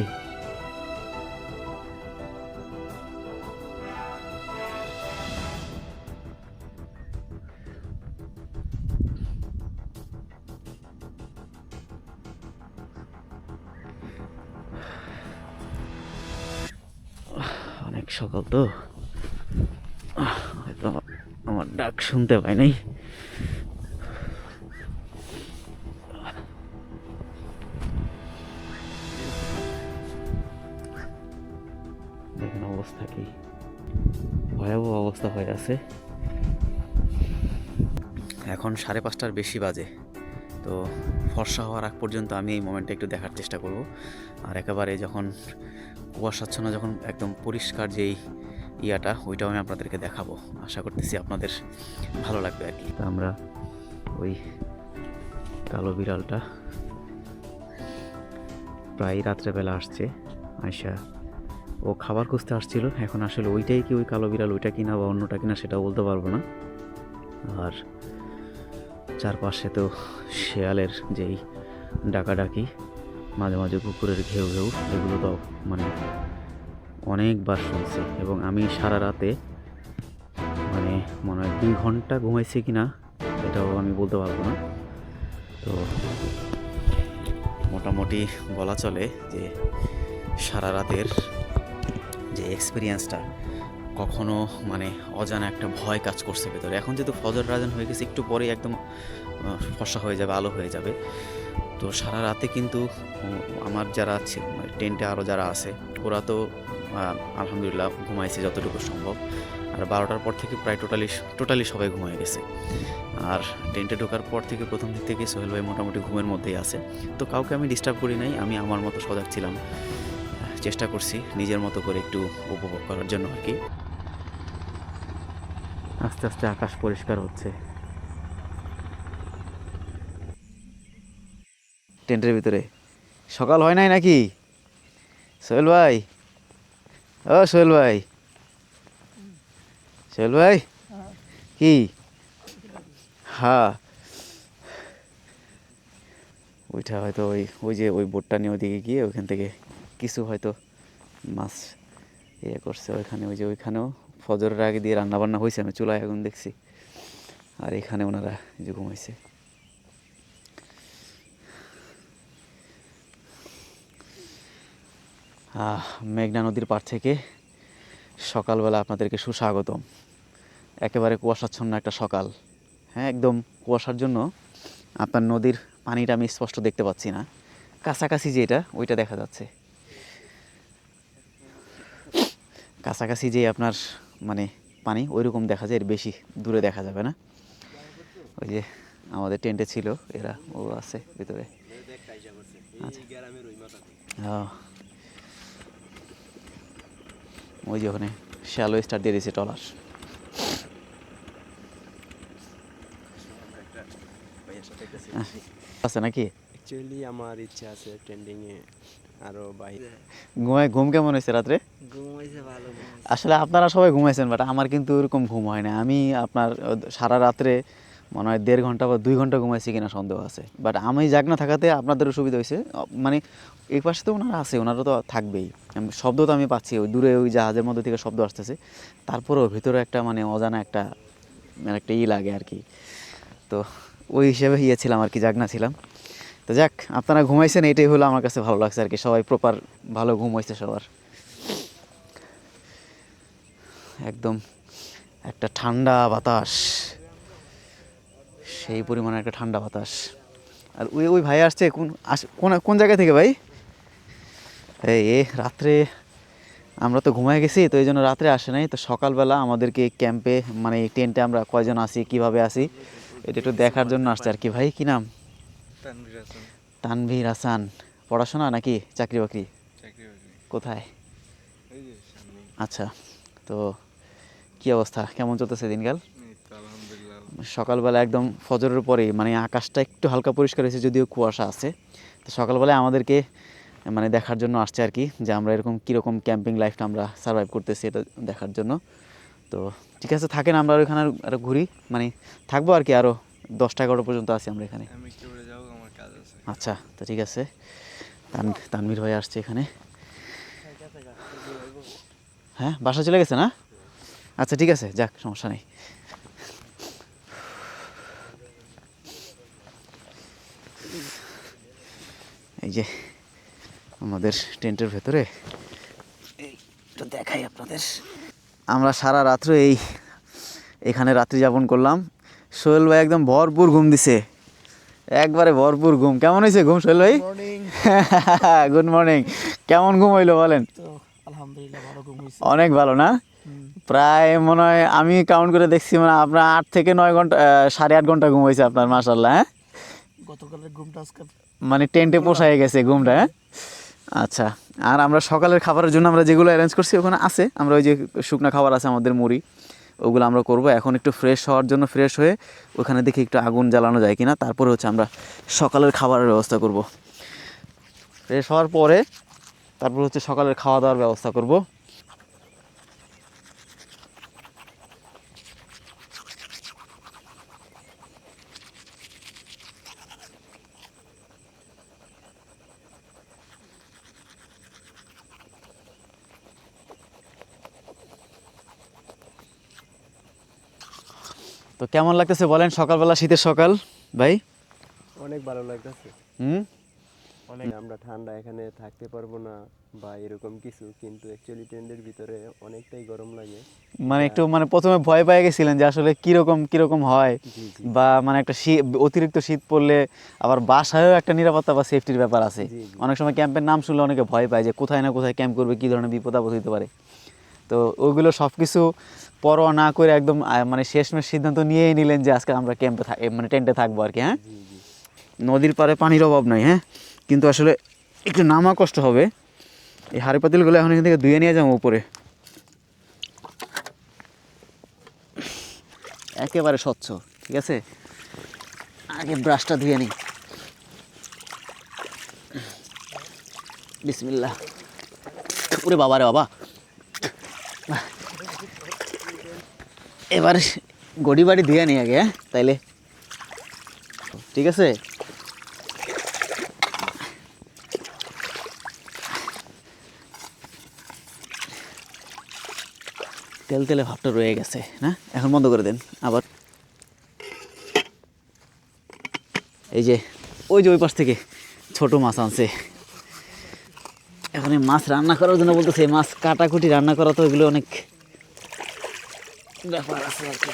অনেক সকাল তো, হয়তো আমার ডাক শুনতে পাই নাই। দেখেন অবস্থা কি ভয়াবহ অবস্থা হয়ে আছে। এখন 5:30টার বেশি বাজে। তো ফর্সা হওয়ার আগ পর্যন্ত আমি এই মোমেন্টটা একটু দেখার চেষ্টা করব। আর একেবারে যখন কুয়াশাচ্ছন্ন, যখন একদম পরিষ্কার যেই ইয়াটা, ওইটাও আমি আপনাদেরকে দেখাবো। আশা করতেছি আপনাদের ভালো লাগবে আর কি। আমরা ওই কালো বিড়ালটা প্রায় রাত্রেবেলা আসছে, আয়শা ও খাবার খুঁজতে আসছিল। এখন আসলে ওইটাই কি ওই কালো বিড়াল, ওইটা কিনা বা অন্যটা কিনা সেটাও বলতে পারবো না। আর চারপাশে তো শেয়ালের যেই ডাকাডাকি, মাঝে মাঝে কুকুরের ঘেউ ঘেউ, এগুলো তো মানে অনেকবার শুনছি। এবং আমি সারা রাতে মানে মনে হয় 2 ঘন্টা ঘুমাইছি কিনা এটাও আমি বলতে পারবো না। তো মোটামুটি বলা চলে যে সারা রাতের যে এক্সপিরিয়েন্সটা কখনো মানে অজানা একটা ভয় কাজ করছে ভেতরে। এখন যেহেতু ফজর আজান হয়ে গেছে, একটু পরেই একদম ফর্সা হয়ে যাবে, আলো হয়ে যাবে। তো সারা রাতে কিন্তু আমার যারা আছে টেন্টে আরও যারা আছে ওরা তো আলহামদুলিল্লাহ ঘুমাইছে যতটুকু সম্ভব। আর 12টার পর থেকে প্রায় টোটালি সবাই ঘুমিয়ে গেছে। আর টেন্টে ঢোকার পর থেকে প্রথম দিক থেকে সোহেল ভাই মোটামুটি ঘুমের মধ্যেই আছে। তো কাউকে আমি ডিস্টার্ব করি নাই, আমি আমার মতো সজাগ ছিলাম, চেষ্টা করছি নিজের মতো করে একটু উপভোগ করার জন্য আর কি। আস্তে আস্তে আকাশ পরিষ্কার হচ্ছে। টেন্টের ভিতরে সকাল হয় নাই নাকি সোহেল ভাই? ও সোহেল ভাই, সোহেল ভাই কি? হ্যাঁ, ওইটা হয়তো ওই যে ওই বোটটা নিয়ে ওইদিকে গিয়ে ওইখান থেকে কিছু হয়তো মাছ ইয়ে করছে ওইখানে। ওই যে ওইখানেও ফজরের আগে দিয়ে রান্না বান্না হয়েছে, আমি চুলায় এখন দেখছি। আর এখানে ওনারা যে ঘুমাইছে। মেঘনা নদীর পাড় থেকে সকালবেলা আপনাদেরকে সুস্বাগতম। একেবারে কুয়াশাচ্ছন্ন একটা সকাল। হ্যাঁ, একদম কুয়াশার জন্য আপনার নদীর পানিটা আমি স্পষ্ট দেখতে পাচ্ছি না, কাছাকাছি যেটা ওইটা দেখা যাচ্ছে। কাছাকাছি যে আপনার মানে পানি ওইরকম দেখা যায়, এর বেশি দূরে দেখা যাবে না। ওই যে আমাদের টেন্টে ছিল এরা, ও আছে ভিতরে। আচ্ছা, ওই যে ওখানে শ্যালো স্টার দিয়ে দিয়েছে ট্রলার। আছে নাকি? অ্যাকচুয়ালি আমার ইচ্ছা আছে ট্রেন্ডিং এ আরো বাইরে। ঘুম কেমন হয়েছে রাত্রে? ঘুমাইছে ভালো। আসলে আপনারা সবাই ঘুমাইছেন, বাট আমার কিন্তু ওরকম ঘুম হয় না। আমি আপনার সারা রাত্রে মনে হয় 1.5 ঘন্টা বা 2 ঘন্টা ঘুমাইছি কিনা সন্দেহ আছে। বাট আমি জাগ না থাকাতে আপনাদেরও সুবিধা হয়েছে। মানে এই পাশে তো ওনারা আছে, ওনারা তো থাকবেই। শব্দ তো আমি পাচ্ছি, ওই দূরে ওই জাহাজের মধ্যে থেকে শব্দ আসতেছে। তারপরেও ভিতরে একটা মানে অজানা একটা মানে একটা লাগে আর কি। তো ওই হিসেবে ছিলাম আর কি, জাগনা ছিলাম। তো যাক, আপনারা ঘুমাইছেন এটাই হলো আমার কাছে ভালো লাগছে আর কি। সবাই প্রপার ভালো ঘুম হয়েছে সবার। একদম একটা ঠান্ডা বাতাস, সেই পরিমাণে একটা ঠান্ডা বাতাস। আর ওই ওই ভাই আসছে কোন কোন জায়গা থেকে ভাই? এই রাত্রে আমরা তো ঘুমায় গেছি, তো এই জন্য রাত্রে আসে নাই। তো সকালবেলা আমাদেরকে ক্যাম্পে মানে টেন্টে আমরা কয়জন আসি, কিভাবে আসি, এটা একটু দেখার জন্য আসছে আর কি। ভাই কি নাম? তানভীর হাসান। পড়াশোনা নাকি চাকরি বাকরি? কোথায়? আচ্ছা, তো কি অবস্থা, কেমন চলতেছে দিনকাল? সকালবেলা একদম ফজরের পরেই মানে আকাশটা একটু হালকা পরিষ্কার হয়েছে, যদিও কুয়াশা আছে। তো সকালবেলায় আমাদেরকে মানে দেখার জন্য আসছে আর কি, যে আমরা এরকম কীরকম ক্যাম্পিং লাইফটা আমরা সার্ভাইভ করতেছি এটা দেখার জন্য। তো ঠিক আছে, থাকেন, আমরা ওইখানে আরও ঘুরি, মানে থাকবো আর কি, আরও 10টা-11টা পর্যন্ত আছি আমরা এখানে। আচ্ছা, তো ঠিক আছে। তানভীর ভাই আসছে এখানে। হ্যাঁ, বাসা চলে গেছে না? আচ্ছা ঠিক আছে, যাক, সমস্যা নেই। এই যে আমাদের টেন্টের ভেতরে একটু দেখাই আপনাদের। আমরা সারা রাত্র এখানে রাত্রি যাপন করলাম। সোহেল ভাই একদম ভরপুর ঘুম দিছে, একবারে ভরপুর ঘুম। কেমন হয়েছে ঘুম সোহেল ভাই? Good morning. কেমন ঘুম হইলো বলেন? আলহামদুলিল্লাহ ভালো ঘুম হয়েছে। অনেক ভালো না? প্রায় মনে হয় আমি কাউন্ট করে দেখছি, মানে আপনার 8 থেকে 9 ঘন্টা, 8.5 ঘন্টা ঘুম হয়েছে আপনার, মাশাআল্লাহ। হ্যাঁ, গতকালের ঘুমটা আজকে মানে টেন্টে পোষায় গেছে ঘুমটা। হ্যাঁ, আচ্ছা। আর আমরা সকালের খাবারের জন্য আমরা যেগুলো অ্যারেঞ্জ করছি ওখানে আছে, আমরা ওই যে শুকনো খাবার আছে আমাদের, মুড়ি, ওগুলো আমরা করব। এখন একটু ফ্রেশ হওয়ার জন্য ফ্রেশ হয়ে ওখানে দেখি একটু আগুন জ্বালানো যায় কিনা, তারপরে হচ্ছে আমরা সকালের খাবারের ব্যবস্থা করব। ফ্রেশ হওয়ার পরে তারপর হচ্ছে সকালের খাওয়া দাওয়ার ব্যবস্থা করব। তো কেমন লাগতেছে বলেন সকালবেলা, শীতের সকাল ভাই? অনেক ভালো লাগতেছে। হুম, অনেক। আমরা ঠান্ডা এখানে থাকতে পারবো না, বা এরকম কিছু, কিন্তু অ্যাকচুয়ালি টেন্টের ভিতরে অনেকটাই গরম লাগে। মানে একটু মানে প্রথমে ভয় পেয়ে গেছিলেন যে আসলে কিরকম হয়, জি জি বা মানে একটা শীত, অতিরিক্ত শীত পড়লে আবার বাসায়ও একটা নিরাপত্তা বা সেফটির ব্যাপার আছে। জি জি অনেক সময় ক্যাম্পের নাম শুনলে অনেকে ভয় পায় যে কোথায় না কোথায় ক্যাম্প করবে, কী ধরনের বিপদ আপদ হতে পারে। তো ওইগুলো সব কিছু পরোয়া না করে একদম মানে শেষমেশ সিদ্ধান্ত নিয়েই নিলেন যে আজকে আমরা ক্যাম্পে মানে টেন্টে থাকবো আর কি। হ্যাঁ, জি জি নদীর পাড়ে পানির অভাব নাই, হ্যাঁ, কিন্তু আসলে একটু নামা কষ্ট হবে। এই হাঁড়ি পাতিলগুলো এখন এখান থেকে ধুয়ে নিয়ে যাবো উপরে, একেবারে স্বচ্ছ। ঠিক আছে, আগে ব্রাশটা ধুয়ে নিই। বিসমিল্লাহ। ওরে বাবা রে বাবা, এবার গড়ি বাড়ি ধুয়ে নিই আগে, হ্যাঁ তাইলে ঠিক আছে। তেল তেলে ভাবটা রয়ে গেছে না, এখন বন্ধ করে দেন আবার। এই যে ওই পাশ থেকে ছোট মাছ আনছে, এখন এই মাছ রান্না করার জন্য বলতেছে। মাছ কাটাকুটি রান্না করা তো এগুলো অনেক ব্যাপার আছে আর কি।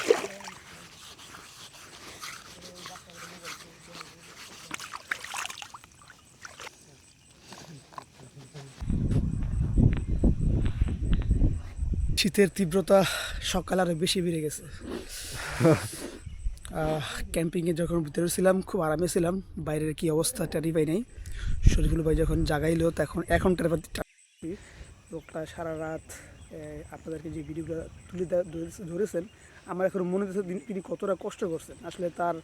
শীতের তীব্রতা সকাল আরও বেশি বেড়ে গেছে। ক্যাম্পিংয়ে যখন ভিতরে ছিলাম খুব আরামে ছিলাম, বাইরের কি অবস্থা টেরই পাই নাই। শরীফুল ভাই যখন জাগাইলো এখন টের পাচ্ছি। লোকটা সারা রাত আপনাদেরকে যে ভিডিওগুলো ধরেছেন, আমার এখন মনে হচ্ছে তিনি কতটা কষ্ট করছেন। আসলে তার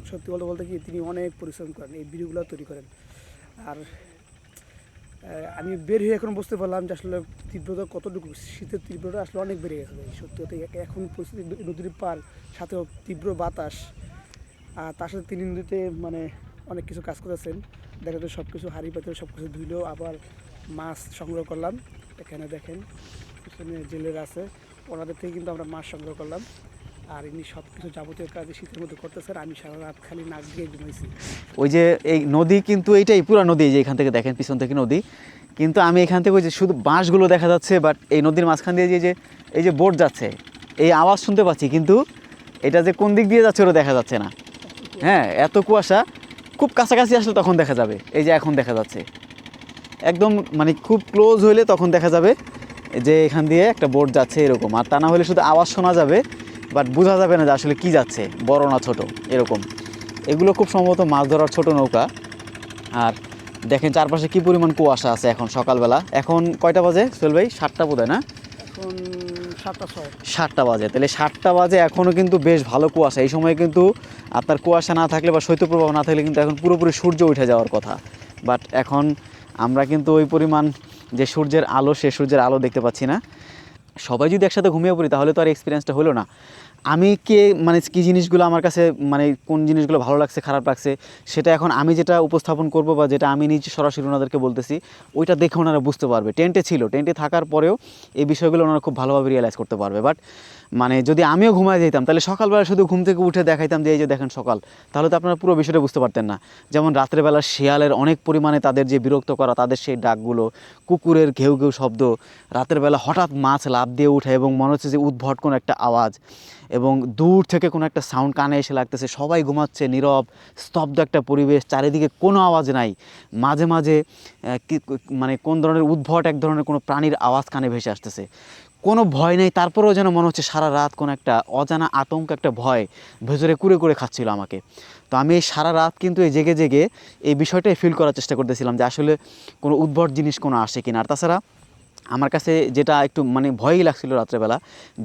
সত্যি বলতে বলতে কি তিনি অনেক পরিশ্রম করেন, এই ভিডিওগুলো তৈরি করেন। আর আমি বের হয়ে এখন বুঝতে পারলাম যে আসলে তীব্রতা কতটুকু, শীতের তীব্রতা আসলে অনেক বেড়ে গেছে ভাই। সত্যি কথা এখন পরিস্থিতি, নদীর পার সাথেও তীব্র বাতাস, আর তার সাথে তিনি নদীতে মানে অনেক কিছু কাজ করেছেন। দেখা যায় সব কিছু হাঁড়ি পাতে সব কিছু ধুইলেও আবার মাছ সংগ্রহ করলাম। এখানে দেখেন পিছনে জেলেরা আছে, ওনাদের থেকে কিন্তু আমরা মাছ সংগ্রহ করলাম। আর ইনি সব কিছু যাবতীয় কাজ শীতের মধ্যে করতেছেন। আমি সারা রাত খালি নাক দিয়ে ঘুমাইছি। ওই যে এই নদী, কিন্তু এইটাই পুরো নদী, যে এখান থেকে দেখেন পিছন থেকে নদী, কিন্তু আমি এখান থেকে ওই যে শুধু বাঁশগুলো দেখা যাচ্ছে। বাট এই নদীর মাঝখান দিয়ে এই যে বোট যাচ্ছে, এই আওয়াজ শুনতে পাচ্ছি, কিন্তু এটা যে কোন দিক দিয়ে যাচ্ছে ওটা দেখা যাচ্ছে না। হ্যাঁ, এত কুয়াশা, খুব কাছাকাছি আসলে তখন দেখা যাবে। এই যে এখন দেখা যাচ্ছে, একদম মানে খুব ক্লোজ হইলে তখন দেখা যাবে যে এখান দিয়ে একটা বোট যাচ্ছে এরকম। আর তা না হলে শুধু আওয়াজ শোনা যাবে, বাট বোঝা যাবে না যে আসলে কী যাচ্ছে, বড় না ছোট এরকম। এগুলো খুব সম্ভবত মাছ ধরার ছোট নৌকা। আর দেখেন চারপাশে কি পরিমাণ কুয়াশা আছে এখন সকালবেলা। এখন কয়টা বাজে সোহেল ভাই? 7টা বোধ হয় না? এখন 7টা 6। 7টা বাজে, তাহলে 7টা বাজে, এখনও কিন্তু বেশ ভালো কুয়াশা। এই সময় কিন্তু আপনার কুয়াশা না থাকলে বা শৈত্যপ্রবাহ না থাকলে কিন্তু এখন পুরোপুরি সূর্য উঠে যাওয়ার কথা। বাট এখন আমরা কিন্তু ওই পরিমাণ যে সূর্যের আলো, সে সূর্যের আলো দেখতে পাচ্ছি না। সবাই যদি একসাথে ঘুমিয়ে পড়ি তাহলে তো আর এক্সপিরিয়েন্সটা হলো না। আমি মানে কী জিনিসগুলো আমার কাছে, মানে কোন জিনিসগুলো ভালো লাগছে খারাপ লাগছে, সেটা এখন আমি যেটা উপস্থাপন করব বা যেটা আমি নিজে সরাসরি ওনাদেরকে বলতেছি, ওইটা দেখে ওনারা বুঝতে পারবে। টেন্টে থাকার পরেও এই বিষয়গুলো ওনারা খুব ভালোভাবে রিয়েলাইজ করতে পারবে। বাট মানে যদি আমিও ঘুমায় যেতাম তাহলে সকালবেলা শুধু ঘুম থেকে উঠে দেখাইতাম যে এই যে দেখেন সকাল, তাহলে তো আপনারা পুরো বিষয়টা বুঝতে পারতেন না। যেমন রাত্রেবেলা শিয়ালের অনেক পরিমাণে তাদের যে বিরক্ত করা, তাদের সেই ডাকগুলো, কুকুরের ঘেউ ঘেউ শব্দ, রাতের বেলা হঠাৎ মাছ লাফ দিয়ে উঠে এবং মনে হচ্ছে যে উদ্ভট কোনো একটা আওয়াজ, এবং দূর থেকে কোনো একটা সাউন্ড কানে এসে লাগতেছে। সবাই ঘুমাচ্ছে, নীরব স্তব্ধ একটা পরিবেশ, চারিদিকে কোনো আওয়াজ নাই। মাঝে মাঝে মানে কোন ধরনের উদ্ভট এক ধরনের কোনো প্রাণীর আওয়াজ কানে ভেসে আসতেছে। কোনো ভয় নেই, তারপরেও যেন মনে হচ্ছে সারা রাত কোনো একটা অজানা আতঙ্ক, একটা ভয় ভেতরে কুরে কুরে খাচ্ছিল আমাকে। তো আমি এই সারা রাত কিন্তু এই জেগে জেগে এই বিষয়টাই ফিল করার চেষ্টা করতেছিলাম যে আসলে কোনো উদ্ভট জিনিস কোনো আসে কিনা। আর তাছাড়া আমার কাছে যেটা একটু মানে ভয়ই লাগছিল রাত্রেবেলা,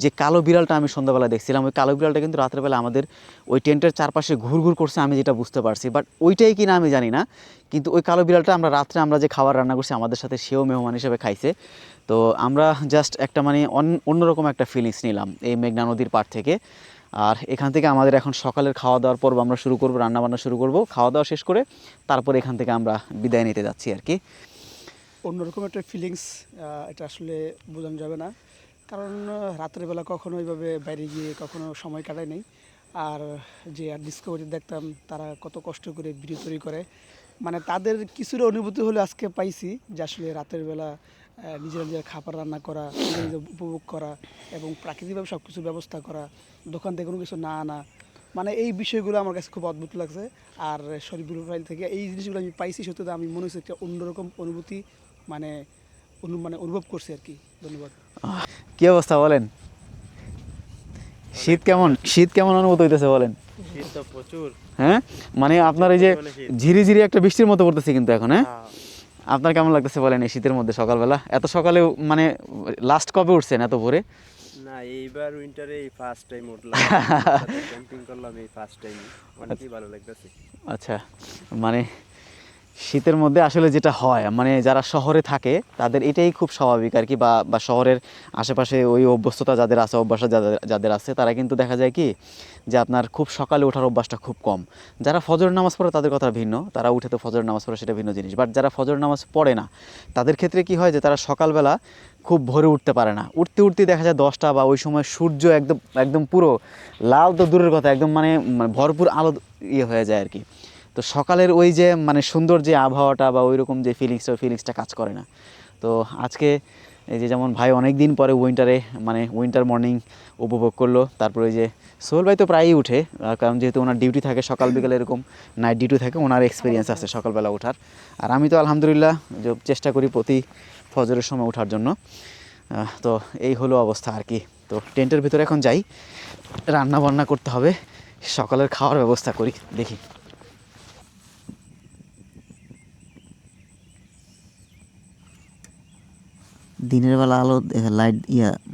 যে কালো বিড়ালটা আমি সন্ধ্যাবেলা দেখছিলাম, ওই কালো বিড়ালটা কিন্তু রাত্রেবেলা আমাদের ওই টেন্টের চারপাশে ঘুরঘুর করছে, আমি যেটা বুঝতে পারছি। বাট ওইটাই কিনা আমি জানি না। কিন্তু ওই কালো বিড়ালটা রাত্রে আমরা যে খাবার রান্না করছি আমাদের সাথে, সেও মেহমান হিসেবে খাইছে। তো আমরা জাস্ট একটা মানে অন্যরকম একটা ফিলিংস নিলাম এই মেঘনা নদীর পাড় থেকে। আর এখান থেকে আমাদের এখন সকালের খাওয়া দাওয়ার পর্ব আমরা শুরু করবো, রান্নাবান্না শুরু করব। খাওয়া দাওয়া শেষ করে তারপর এখান থেকে আমরা বিদায় নিতে যাচ্ছি আর কি। অন্যরকম একটা ফিলিংস, এটা আসলে বোঝানো যাবে না। কারণ রাতের বেলা কখনো ওইভাবে বাইরে গিয়ে কখনো সময় কাটাই নেই। আর যে আর ডিসকভারি দেখতাম তারা কত কষ্ট করে ভিডিও তৈরি করে, মানে তাদের কিছুটা অনুভূতি হলে আজকে পাইছি যে আসলে রাতের বেলা নিজেরা নিজের খাবার রান্না করা, নিজেরা নিজের উপভোগ করা এবং প্রাকৃতিকভাবে সব কিছুর ব্যবস্থা করা, দোকান থেকে কোনো কিছু না আনা, মানে এই বিষয়গুলো আমার কাছে খুব অদ্ভুত লাগছে। আর শরীফুল ফাইল থেকে এই জিনিসগুলো আমি পাইছি, সত্যি আমি মনে হচ্ছে একটা অন্যরকম অনুভূতি, মানে মানে অনুভব করছি আর কি। ধন্যবাদ। কি অবস্থা বলেন? শীত কেমন অনুভূত হইতেছে বলেন? শীত তো প্রচুর। হ্যাঁ, মানে আপনার এই যে ঝিরি ঝিরি একটা বৃষ্টির মতো পড়তেছে কিন্তু এখন, হ্যাঁ, আপনার কেমন লাগতেছে বলেন এই শীতের মধ্যে সকালবেলা? এত সকালে মানে লাস্ট কবে উঠছেন এত ভোরে? না, এইবার উইন্টারে এই ফার্স্ট টাইম উঠলাম, ক্যাম্পিং করলাম এই ফার্স্ট টাইম, অনেকই ভালো লাগতেছে। আচ্ছা, মানে শীতের মধ্যে আসলে যেটা হয়, মানে যারা শহরে থাকে তাদের এটাই খুব স্বাভাবিক আর কি, বা শহরের আশেপাশে ওই অভ্যস্ততা যাদের আছে, অভ্যাস যাদের আছে, তারা কিন্তু দেখা যায় কি যে আপনার খুব সকালে ওঠার অভ্যাসটা খুব কম। যারা ফজরের নামাজ পড়ে তাদের কথা ভিন্ন, তারা উঠে তো ফজরের নামাজ পড়ে সেটা ভিন্ন জিনিস, বাট যারা ফজরের নামাজ পড়ে না তাদের ক্ষেত্রে কি হয় যে তারা সকালবেলা খুব ভোরে উঠতে পারে না, উঠতে দেখা যায় 10টা, বা ওই সময় সূর্য একদম একদম পুরো লাল তো দূরের কথা, একদম মানে ভরপুর আলো হয়ে যায় আর কি। তো সকালের ওই যে মানে সুন্দর যে আবহাওয়াটা বা ওই রকম যে ফিলিংসটা কাজ করে না। তো আজকে এই যে যেমন ভাই অনেক দিন পরে উইন্টার মর্নিং উপভোগ করলো। তারপরে ওই যে সোহেল ভাই তো প্রায়ই উঠে, কারণ যেহেতু ওনার ডিউটি থাকে সকাল বিকালে, এরকম নাইট ডিউটি থাকে, ওনার এক্সপিরিয়েন্স আছে সকালবেলা ওঠার। আর আমি তো আলহামদুলিল্লাহ চেষ্টা করি প্রতি ফজরের সময় ওঠার জন্য। তো এই হলো অবস্থা আর কি। তো টেন্টের ভিতরে এখন যাই, রান্না বান্না করতে হবে, সকালের খাওয়ার ব্যবস্থা করি, দেখি। দিনের বেলা আলো দেখা, লাইট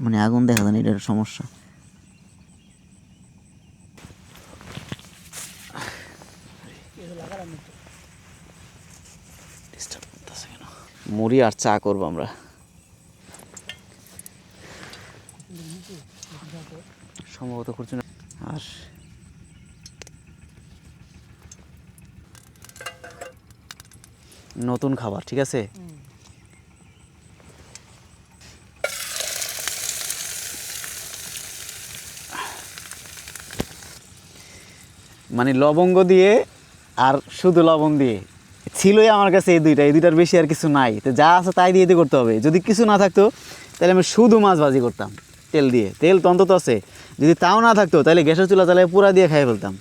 মানে আগুন দেখা যায় না, এটার সমস্যা। মুড়ি আর চা করবো আমরা। সম্ভবত করছি না। আর নতুন খাবার, ঠিক আছে। মানে লবঙ্গ দিয়ে আর শুধু লবণ দিয়ে ছিলই আমার কাছে এই দুইটার বেশি আর কিছু নাই। তো যা আছে তাই দিয়ে করতে হবে। যদি কিছু না থাকতো তাহলে আমি শুধু মাছ ভাজি করতাম তেল দিয়ে, তেল তো অন্তত আছে। যদি তাও না থাকতো তাহলে গ্যাসের চুলা তাহলে পুরা দিয়ে খাইয়ে ফেলতাম।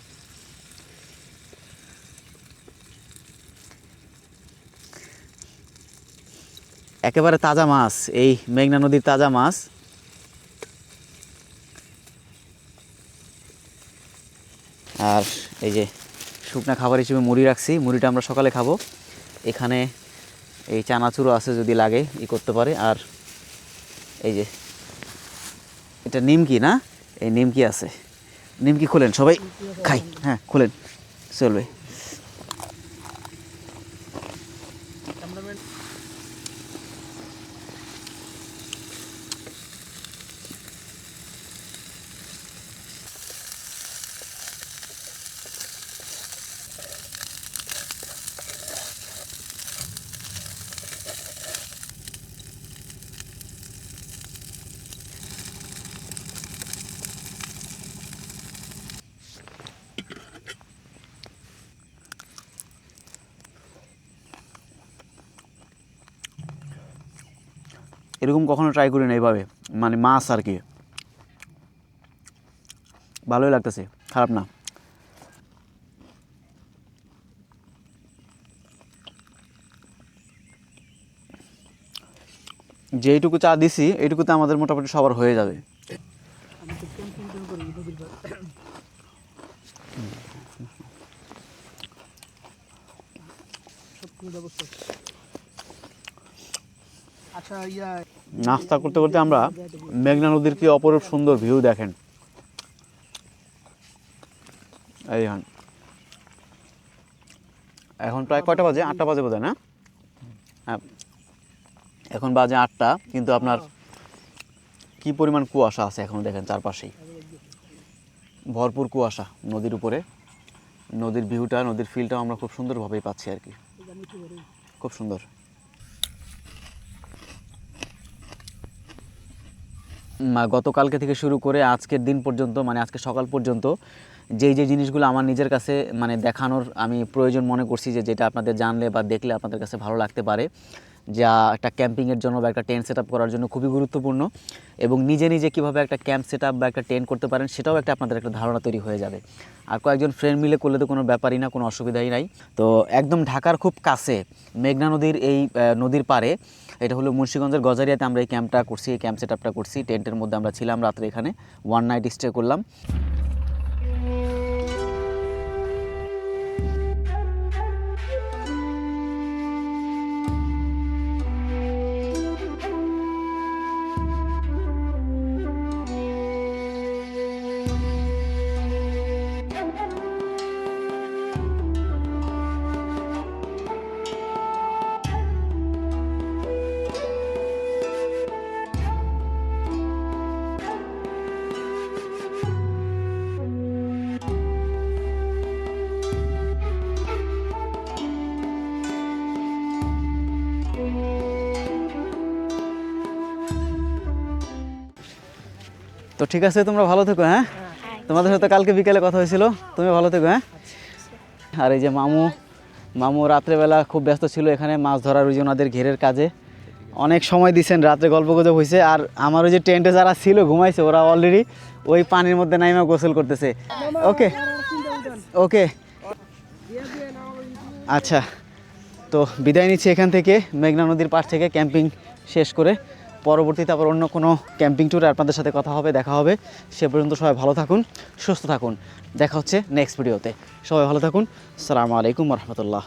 একেবারে তাজা মাছ, এই মেঘনা নদীর তাজা মাছ। আর এই যে শুকনা খাবার হিসেবে মুড়ি রাখছি, মুড়িটা আমরা সকালে খাবো। এখানে এই চানাচুরও আছে, যদি লাগে করতে পারে। আর এই যে এটা নিমকি না, এই নিমকি আছে, নিমকি খোলেন সবাই খাই। হ্যাঁ খোলেন, চলবে। এরকম কখনো ট্রাই করি না এইভাবে, মানে মাছ আর কি। ভালোই লাগতেছে, খারাপ না। যেইটুকু চা দিছি এইটুকুতে আমাদের মোটামুটি সবার হয়ে যাবে। আচ্ছা, নাস্তা করতে করতে আমরা মেঘনা নদীর কি অপরূপ সুন্দর ভিউ দেখেন। এই হন এখন প্রায় কয়টা বাজে? 8টা বাজে বোধ হয় না? হ্যাঁ, এখন বাজে 8টা, কিন্তু আপনার কি পরিমাণ কুয়াশা আছে এখন দেখেন, চারপাশেই ভরপুর কুয়াশা। নদীর উপরে নদীর ভিউটা, নদীর ফিলটাও আমরা খুব সুন্দরভাবেই পাচ্ছি আর কি, খুব সুন্দর। গতকালকে থেকে শুরু করে আজকের দিন পর্যন্ত, মানে আজকে সকাল পর্যন্ত যেই যে জিনিসগুলো আমার নিজের কাছে মানে দেখানোর আমি প্রয়োজন মনে করছি, যে যেটা আপনাদের জানলে বা দেখলে আপনাদের কাছে ভালো লাগতে পারে, যা একটা ক্যাম্পিংয়ের জন্য বা একটা টেন্ট সেট আপ করার জন্য খুবই গুরুত্বপূর্ণ, এবং নিজে নিজে কীভাবে একটা ক্যাম্প সেট আপ বা একটা টেন্ট করতে পারেন সেটাও একটা আপনাদের একটা ধারণা তৈরি হয়ে যাবে। আর কয়েকজন ফ্রেন্ড মিলে করলে তো কোনো ব্যাপারই না, কোনো অসুবিধাই নাই। তো একদম ঢাকার খুব কাছে মেঘনা নদীর এই নদীর পাড়ে, এটা হলো মুন্সিগঞ্জের গজারিয়াতে আমরা এই ক্যাম্পটা করছি, এই ক্যাম্প সেট আপটা করছি। টেন্টের মধ্যে আমরা ছিলাম রাত্রে, এখানে 1 নাইট স্টে করলাম। তো ঠিক আছে, তোমরা ভালো থেকো। হ্যাঁ, তোমাদের সাথে কালকে বিকেলে কথা হয়েছিল, তুমি ভালো থেকো। হ্যাঁ, আর এই যে মামু রাত্রেবেলা খুব ব্যস্ত ছিল এখানে মাছ ধরার, ওই যে ওনাদের ঘেরের কাজে অনেক সময় দিচ্ছেন, রাত্রে গল্প গুজব হয়েছে। আর আমার ওই যে টেন্টে যারা ছিল ঘুমাইছে, ওরা অলরেডি ওই পানির মধ্যে নাইমা গোসল করতেছে। ওকে ওকে, আচ্ছা, তো বিদায় নিচ্ছি এখান থেকে, মেঘনা নদীর পাড় থেকে ক্যাম্পিং শেষ করে। পরবর্তীতে আবার অন্য কোনো ক্যাম্পিং ট্যুরে আপনাদের সাথে কথা হবে, দেখা হবে। সে পর্যন্ত সবাই ভালো থাকুন, সুস্থ থাকুন। দেখা হচ্ছে নেক্সট ভিডিওতে। সবাই ভালো থাকুন। আসসালামু আলাইকুম রহমতুল্লাহ।